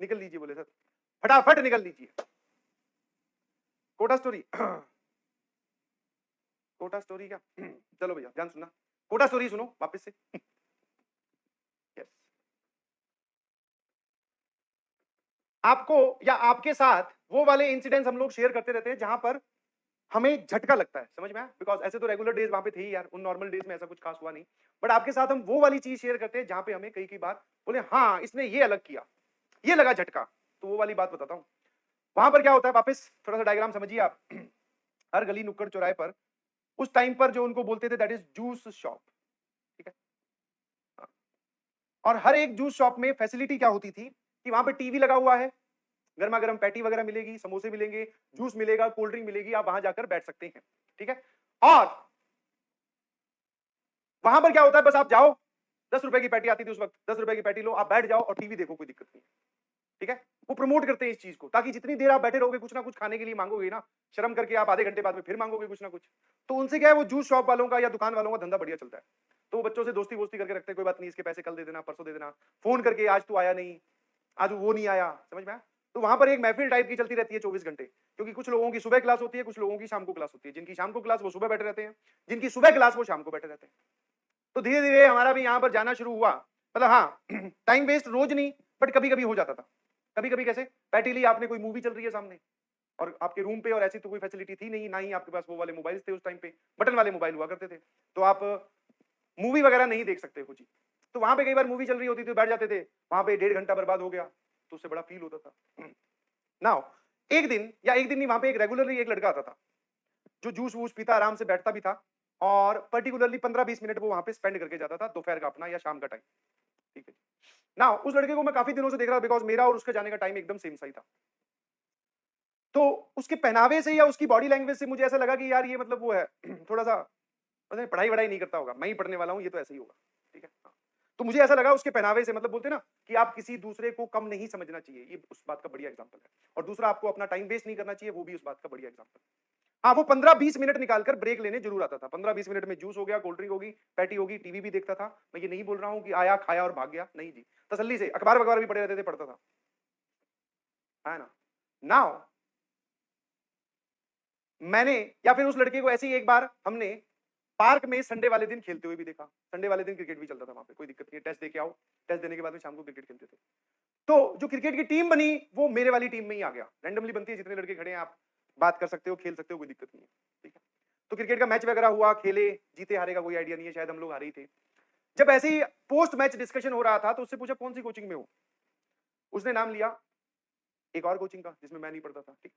निकल लीजिए, बोले सर फटाफट निकल लीजिए। कोटा स्टोरी कोटा स्टोरी क्या चलो भैया ध्यान सुनना, कोटा स्टोरी सुनो वापस से। यस, आपको या आपके साथ वो वाले इंसिडेंट्स हम लोग शेयर करते रहते हैं जहां पर हमें झटका लगता है, समझ में आया? बिकॉज ऐसे तो रेगुलर डेज वहां पे थे ही यार, उन नॉर्मल डेज में ऐसा कुछ खास हुआ नहीं, बट आपके साथ हम वो वाली चीज शेयर करते हैं जहां पे हमें कई बार बोले हाँ इसने ये अलग किया, ये लगा झटका, तो वो वाली बात बताता हूं। वहां पर क्या होता है, वापस थोड़ा सा डायग्राम समझिए आप। हर गली नुक्कड़ चौराहे पर उस टाइम पर जो उनको बोलते थे दैट इज जूस शॉप, ठीक है? और हर एक जूस शॉप में फैसिलिटी क्या होती थी कि वहां पे टीवी लगा हुआ है, गर्मा गर्म पैटी वगैरह मिलेगी, समोसे मिलेंगे, जूस मिलेगा, कोल्ड ड्रिंक मिलेगी, आप वहां जाकर बैठ सकते हैं, ठीक है? और वहां पर क्या होता है, बस आप जाओ, 10 रुपए की पैटी आती थी उस वक्त, 10 रुपए की पैटी लो, आप बैठ जाओ और टीवी देखो, कोई दिक्कत नहीं, ठीक है? वो प्रमोट करते हैं इस चीज को, ताकि जितनी देर आप बैठे रहोगे कुछ ना कुछ खाने के लिए मांगोगे ना, शर्म करके आप आधे घंटे बाद में फिर मांगोगे कुछ ना कुछ। तो उनसे क्या है, वो जूस शॉप वालों का या दुकान वालों का धंधा बढ़िया चलता है, तो वो बच्चों से दोस्ती वोस्ती करके रखते हैं, कोई बात नहीं इसके पैसे कल दे देना, परसों दे देना, फोन करके आज तू आया नहीं, आज वो नहीं आया, समझ में आया? तो वहां पर एक महफिल टाइप की चलती रहती है 24 घंटे, क्योंकि कुछ लोगों की सुबह क्लास होती है, कुछ लोगों की शाम को क्लास होती है, जिनकी शाम को क्लास वो सुबह बैठे रहते हैं, जिनकी सुबह क्लास वो शाम को बैठे रहते हैं। तो धीरे धीरे हमारा भी यहाँ पर जाना शुरू हुआ, मतलब हाँ टाइम वेस्ट रोज नहीं, बट कभी कभी हो जाता था। कभी कभी कैसे, पैटी ली आपने, कोई मूवी चल रही है सामने और आपके रूम पे, और ऐसी तो कोई फैसिलिटी थी नहीं, ना ही आपके पास वो वाले मोबाइल थे उस टाइम पे, बटन वाले मोबाइल हुआ करते थे, तो आप मूवी वगैरह नहीं देख सकते कुछ ही। तो वहां पे कई बार मूवी चल रही होती थी, बैठ जाते थे, वहां पे 1.5 घंटा बर्बाद हो गया, तो उससे बड़ा फील होता था। नाउ एक दिन, या एक दिन नहीं, वहां पे एक रेगुलरली एक लड़का आता था जो जूस वूस पीता, आराम से बैठता भी था, और पर्टिकुलरली 15-20 मिनट वो वहां पे स्पेंड करके जाता था, दोपहर का अपना या शाम का टाइम, ठीक है? ना उस लड़के को मैं काफी दिनों से देख रहा था, बिकॉज मेरा और उसके जाने का टाइम एकदम सेम सा ही था। तो उसके पहनावे से या उसकी बॉडी लैंग्वेज से मुझे ऐसा लगा कि यार ये मतलब वो है थोड़ा सा, मतलब पढ़ाई वढ़ाई नहीं करता होगा, मैं ही पढ़ने वाला हूँ, ये तो ऐसे ही होगा, ठीक है? हाँ। तो मुझे ऐसा लगा उसके पहनावे से, मतलब बोलते ना कि आप किसी दूसरे को कम नहीं समझना चाहिए, ये उस बात का बढ़िया एग्जाम्पल है। और दूसरा, आपको अपना टाइम वेस्ट नहीं करना चाहिए, वो भी उस बात का बढ़िया एग्जाम्पल है। हाँ, वो 15-20 मिनट निकालकर ब्रेक लेने जरूर आता था, 15-20 मिनट में जूस हो गया, कोल्ड ड्रिंक होगी, पैटी होगी, टीवी भी देखता था। मैं ये नहीं बोल रहा हूँ कि आया खाया और भाग गया, नहीं जी, तसल्ली से अखबार वखबार भी पढ़े रहते थे, पढ़ता था, है ना? नाउ मैंने, या फिर उस लड़के को ऐसे ही एक बार हमने पार्क में संडे वाले दिन खेलते हुए भी देखा। संडे वाले दिन क्रिकेट भी चलता था वहां पे, कोई दिक्कत नहीं है, टेस्ट दे के आओ, टेस्ट देने के बाद में शाम को क्रिकेट खेलते थे। तो जो क्रिकेट की टीम बनी वो मेरे वाली टीम में ही आ गया, रैंडमली बनती है, जितने लड़के खड़े हैं आप बात कर सकते हो, खेल सकते हो, कोई दिक्कत नहीं है, ठीक है? तो क्रिकेट का मैच वगैरह हुआ, खेले, जीते हारे का कोई आइडिया नहीं है, शायद हम लोग हारे ही थे। जब ऐसे ही पोस्ट मैच डिस्कशन हो रहा था तो उससे पूछा कौन सी कोचिंग में हो, उसने नाम लिया एक और कोचिंग का जिसमें मैं नहीं पढ़ता था, ठीक।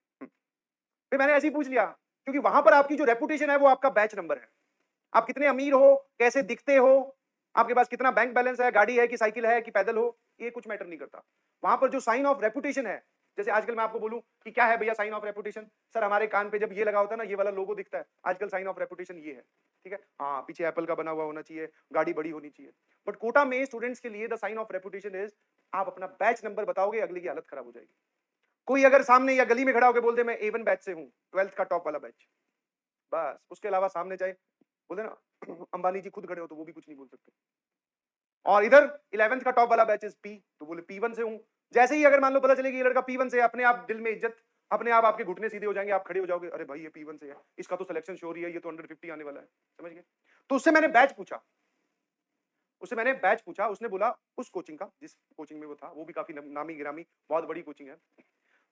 फिर मैंने ऐसे ही पूछ लिया, क्योंकि वहां पर आपकी जो रेपुटेशन है वो आपका बैच नंबर है, आप कितने अमीर हो, कैसे दिखते हो, आपके पास कितना बैंक बैलेंस है, गाड़ी है कि साइकिल है कि पैदल हो, ये कुछ मैटर नहीं करता। वहां पर जो साइन ऑफ रेपुटेशन है, जैसे आजकल मैं आपको बोलूं कि क्या है भैया साइन ऑफ रेपुटेशन, सर हमारे कान पे जब ये लगा होता है ना, ये वाला लोगो दिखता है, आजकल साइन ऑफ रेपुटेशन ये है, ठीक है? हाँ, पीछे एप्पल का बना हुआ होना चाहिए, गाड़ी बड़ी होनी चाहिए। बट कोटा में स्टूडेंट्स के लिए the sign of reputation is, आप अपना बैच नंबर बताओगे, अगले की हालत खराब हो जाएगी। कोई अगर सामने या गली में खड़ा होकर बोल दे मैं A1 बैच से हूँ, 12th का टॉप वाला बैच, बस उसके अलावा सामने चाहे बोलते ना अंबानी जी खुद खड़े हो तो वो भी कुछ नहीं बोल सकते। और इधर 11th का टॉप वाला बैच इज P, तो बोले P1 से हूं। जैसे ही अगर मान लो पता चले कि ये लड़का P1 से, अपने आप दिल में इज्जत, अपने आप आपके घुटने सीधे हो जाएंगे, आप खड़े हो जाओगे, अरे भाई ये P1 से है, इसका तो सिलेक्शन श्योर ही है, ये तो अंडर 50 आने वाला है, समझ गए? तो उससे मैंने बैच पूछा, उसने बोला उस कोचिंग का, जिस कोचिंग में वो था, वो भी काफी नामी गिरामी बहुत बड़ी कोचिंग है,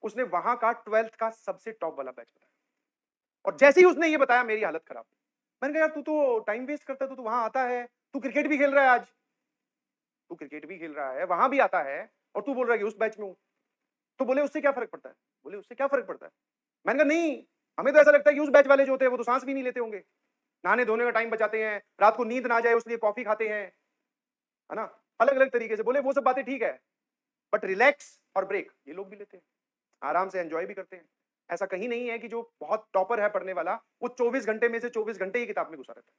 उसने वहां का 12th का सबसे टॉप वाला बैच बताया। और जैसे ही उसने ये बताया मेरी हालत खराब। मैंने कहा यार तू तो टाइम वेस्ट करता है, तू तो वहां आता है, तू क्रिकेट भी खेल रहा है, आज तू क्रिकेट भी खेल रहा है, वहां भी आता है, और तू बोल रहा है कि उस बैच में हूं। तो बोले उससे क्या फर्क पड़ता है, बोले उससे क्या फर्क पड़ता है। मैंने कहा नहीं, हमें तो ऐसा लगता है कि उस बैच वाले जो होते हैं वो तो सांस भी नहीं लेते होंगे, नहाने धोने का टाइम बचाते हैं, रात को नींद ना जाए उसलिए कॉफी खाते हैं, है ना, अलग अलग तरीके से। बोले वो सब बातें ठीक है, बट रिलैक्स और ब्रेक ये लोग भी लेते हैं, आराम से एंजॉय भी करते हैं। ऐसा कहीं नहीं है कि जो बहुत टॉपर है पढ़ने वाला वो 24 घंटे में से 24 घंटे ही किताब में घुसा रहता है।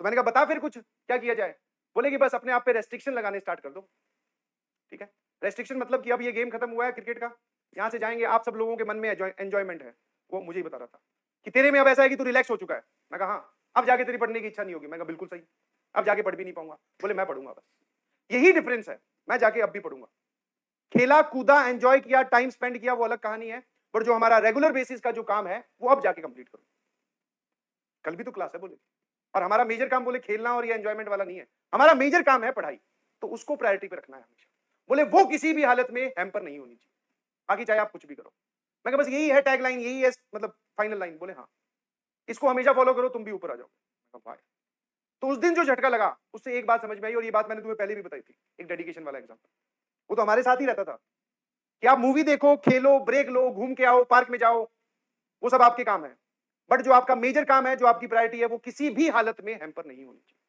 तो मैंने कहा बता फिर कुछ क्या किया जाए। बोले कि बस अपने आप पे रेस्ट्रिक्शन लगाने स्टार्ट कर दो, ठीक है? रेस्ट्रिक्शन मतलब कि अब ये गेम खत्म हुआ है क्रिकेट का, यहाँ से जाएंगे, आप सब लोगों के मन में एंजॉयमेंट है। वो मुझे ही बता रहा था कि तेरे में अब ऐसा है कि तू रिलैक्स हो चुका है। मैं कहा हाँ, अब जाके तेरी पढ़ने की इच्छा नहीं होगी। मैं कहा बिल्कुल सही, अब जाके पढ़ भी नहीं पाऊंगा। बोले मैं पढ़ूंगा, बस यही डिफरेंस है, मैं जाके अब भी पढ़ूंगा। खेला कूदा, एंजॉय किया, टाइम स्पेंड किया, वो अलग कहानी है, बट जो हमारा रेगुलर बेसिस का जो काम है वो अब जाके कंप्लीट करो। कल भी तो क्लास है बोले, और हमारा मेजर काम बोले खेलना और ये एंजॉयमेंट वाला नहीं है, हमारा मेजर काम है पढ़ाई, तो उसको प्रायोरिटी पे रखना है हमेशा। बोले वो किसी भी हालत में हैम्पर नहीं होनी चाहिए, बाकी चाहे आप कुछ भी करो। मैं बस यही है टैगलाइन, यही है मतलब फाइनल लाइन। बोले हाँ, इसको हमेशा फॉलो करो, तुम भी ऊपर आ जाओ। तो उस दिन जो झटका लगा उससे एक बात समझ में आई, और ये बात मैंने तुम्हें पहले भी बताई थी, एक डेडिकेशन वाला एग्जांपल। वो तो हमारे साथ ही रहता था कि आप मूवी देखो, खेलो, ब्रेक लो, घूम के आओ, पार्क में जाओ, वो सब आपके काम है, बट जो आपका मेजर काम है, जो आपकी प्रायोरिटी है, वो किसी भी हालत में हैम्पर नहीं होनी चाहिए।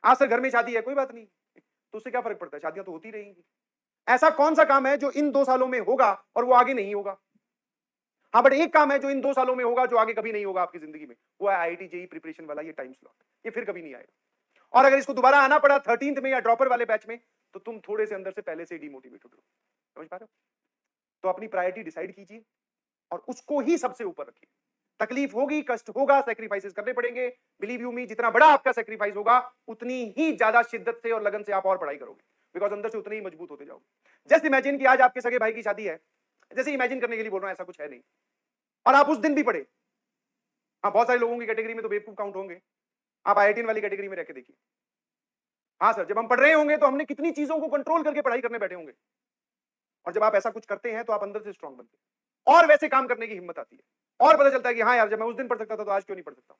आज सर घर में शादी है, कोई बात नहीं, तो उससे क्या फर्क पड़ता है, शादियां तो होती रहेंगी। ऐसा कौन सा काम है जो इन 2 सालों में होगा और वो आगे नहीं होगा? हाँ, बट एक काम है जो इन 2 सालों में होगा, जो आगे कभी नहीं होगा आपकी जिंदगी में, वो है आईआईटी जेईई प्रिपरेशन वाला ये टाइम स्लॉट। ये फिर कभी नहीं आएगा, और अगर इसको दोबारा आना पड़ा 13th में या ड्रॉपर वाले बैच में, तो तुम थोड़े से अंदर से पहले से डिमोटिवेट हो। समझ पा रहे हो? तो अपनी प्रायोरिटी डिसाइड कीजिए और उसको ही सबसे ऊपर रखिए। तकलीफ होगी, कष्ट होगा, सेक्रीफाइसेस करने पड़ेंगे, बिलीव यू मी, जितना बड़ा आपका सेक्रीफाइस होगा उतनी ही ज्यादा शिद्दत से और लगन से आप और पढ़ाई करोगे, बिकॉज अंदर से उतने ही मजबूत होते जाओगे। जस्ट इमेजिन कि आज आपके सगे भाई की शादी है, जैसे इमेजिन करने के लिए बोल रहा हूं, ऐसा कुछ है नहीं, और आप उस दिन भी पढ़े। हाँ, बहुत सारे लोगों की कैटेगरी में तो बेवकूफ काउंट होंगे, आप आईआईटी वाली कैटेगरी में रह के देखिए। हाँ सर, जब हम पढ़ रहे होंगे तो हमने कितनी चीजों को कंट्रोल करके पढ़ाई करने बैठे होंगे, और जब आप ऐसा कुछ करते हैं तो आप अंदर से स्ट्रांग बनते हैं और वैसे काम करने की हिम्मत आती है, और पता चलता है कि हाँ यार, जब मैं उस दिन पढ़ सकता था तो आज क्यों नहीं पढ़ सकता।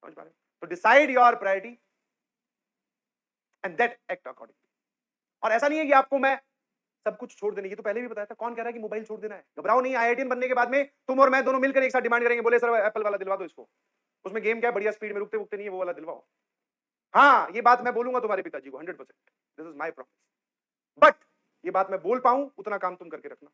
समझ पा रहे? तो decide your priority and that act accordingly. और ऐसा नहीं है कि आपको मैं सब कुछ छोड़ देने, ये तो पहले भी बताया था, कौन कह रहा है कि मोबाइल छोड़ देना है? घबराओ नहीं, आईआईटीएन बनने के बाद में तुम और मैं दोनों मिलकर एक साथ डिमांड करेंगे, बोले सर एप्पल वाला दिलवा दो इसको, उसमें गेम क्या है, बढ़िया स्पीड में, रुकते रुकते नहीं है, वो वाला दिलवाओ। हाँ, ये बात मैं बोलूंगा तुम्हारे पिताजी को 100%, this is my promise. But ये बात मैं बोल पाऊं उतना काम तुम करके रखना।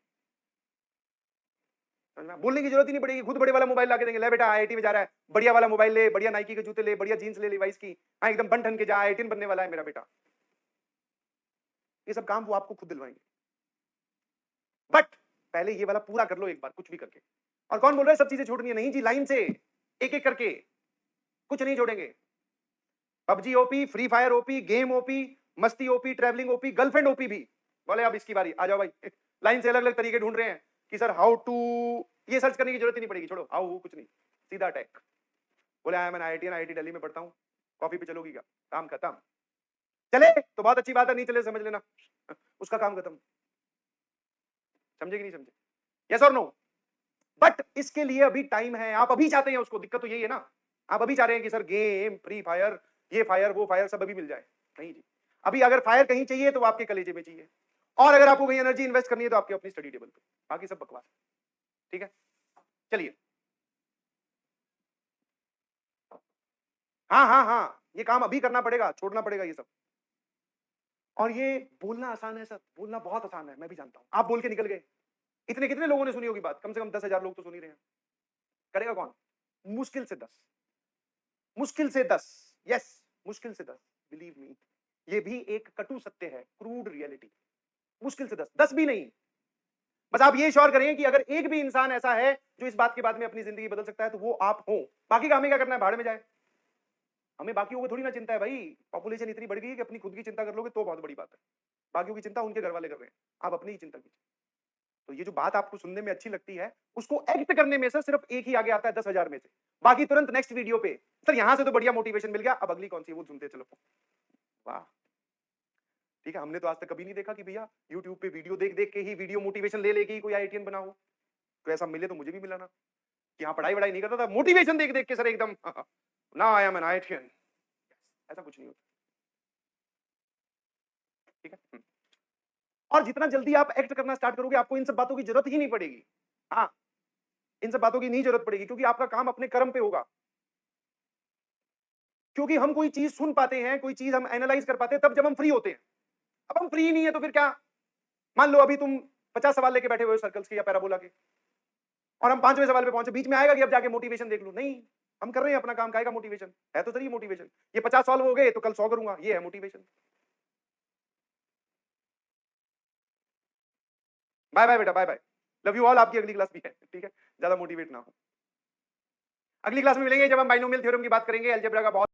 बोलने की जरूरत ही नहीं पड़ेगी, खुद बड़े वाला मोबाइल लाके देंगे, ले बेटा आईआईटी में जा रहा है, बढ़िया वाला मोबाइल ले, बढ़िया नाइकी के जूते ले, बढ़िया जींस ले लिवाइस की, हाँ एकदम बन ठन के जा, आईआईटीएन बनने वाला है मेरा बेटा। ये सब काम वो आपको खुद दिलवाएंगे, बट पहले ये वाला पूरा कर लो एक बार, कुछ भी करके। और कौन बोल रहा है सब चीजें छोड़नी है? नहीं जी, लाइन से एक एक करके, कुछ नहीं छोड़ेंगे। PUBG OP, Free Fire OP, game OP, मस्ती OP, travelling OP, girlfriend OP भी। बोले अब इसकी बारी, आ जाओ भाई। लाइन से अलग अलग तरीके ढूंढ रहे हैं कि सर हाउ टू, ये सर्च करने की जरूरत ही नहीं पड़ेगी, छोड़ो हाउ कुछ नहीं, सीधा अटैक। बोले I am N IIT, IIT Delhi में पढ़ता हूँ, कॉफी पे चलोगी क्या? काम खत्म। चले तो बहुत अच्छी बात है, नहीं चले समझ लेना उसका काम खत्म। समझे कि नहीं समझे? यस और नो? बट इसके लिए अभी टाइम है, आप अभी चाहते हैं उसको, दिक्कत तो यही है ना, आप अभी चाह रहे हैं कि सर गेम, फ्री फायर, ये फायर, वो फायर सब अभी मिल जाए। नहीं जी, अभी अगर फायर कहीं चाहिए तो वो आपके कलेजे में चाहिए, और अगर आपको कहीं एनर्जी इन्वेस्ट करनी है तो आपके अपनी स्टडी टेबल पे, बाकी सब बकवास। ठीक है, चलिए। हाँ हाँ हाँ, ये काम अभी करना पड़ेगा, छोड़ना पड़ेगा ये सब। और ये बोलना आसान है सर, बोलना बहुत आसान है, मैं भी जानता हूं। आप बोल के निकल गए, इतने कितने लोगों ने सुनी होगी बात? कम से कम 10,000 लोग तो सुन ही रहे हैं। करेगा कौन? मुश्किल से 10, मुश्किल से 10, यस मुश्किल से 10, बिलीव मी, ये भी एक कटु सत्य है, क्रूड रियलिटी। मुश्किल से 10, 10 भी नहीं। बस आप ये श्योर करें कि अगर एक भी इंसान ऐसा है जो इस बात के बाद में अपनी जिंदगी बदल सकता है तो वो आप हो। बाकी का हमें क्या करना है, भाड़ में जाए, हमें बाकियों को थोड़ी ना चिंता है भाई। पॉपुलेशन इतनी बढ़ गई है कि अपनी खुद की चिंता कर लोगे तो बहुत बड़ी बात है, बाकियों की चिंता उनके घर वाले कर रहे हैं, आप अपनी ही चिंता कीजिए। तो ये जो बात आपको सुनने में अच्छी लगती है, उसको एक्ट करने में से सिर्फ एक ही आगे आता है 10,000 में से, बाकी तुरंत नेक्स्ट वीडियो पे, सर यहां से तो बढ़िया मोटिवेशन मिल गया, अब अगली कौन सी है वो सुनते चलो। वाह, ठीक है, हमने तो आज तक कभी नहीं देखा कि भैया यूट्यूब पे वीडियो देख देख के ही, वीडियो मोटिवेशन ले लेके ही कोई आईआईटीएन बना हो। तो ऐसा मिले तो मुझे भी मिला ना, कि हाँ पढ़ाई वढ़ाई नहीं करता था, मोटिवेशन देख देख के सर एकदम ना आई एम एन आईआईटीएन, ऐसा कुछ नहीं होता। ठीक है, और जितना जल्दी आप एक्ट करना स्टार्ट करोगे, आपको इन सब बातों की जरूरत ही नहीं पड़ेगी। हाँ, इन सब बातों की नहीं जरूरत पड़ेगी, क्योंकि आपका काम अपने कर्म पे होगा। क्योंकि हम कोई चीज सुन पाते हैं, कोई चीज हम एनालाइज कर पाते हैं तब जब हम फ्री होते हैं। अब हम फ्री नहीं है तो फिर क्या? मान लो अभी तुम 50 सवाल लेके बैठे हुए हो सर्कल्स के या पैराबोला के, और हम 5वें सवाल पे पहुंचे, बीच में आएगा कि अब जाके मोटिवेशन देख लो? नहीं, हम कर रहे हैं अपना काम, काहे का मोटिवेशन है? तो सही मोटिवेशन, ये 50 सॉल्व हो गए तो कल 100 करूंगा, ये है मोटिवेशन। बाय बाय बेटा, bye bye, love you all. आपकी अगली क्लास भी है, ठीक है, ज्यादा मोटिवेट ना हो। अगली क्लास में मिलेंगे जब हम बाइनोमियल थ्योरम की बात करेंगे, अलजेब्रा का बहुत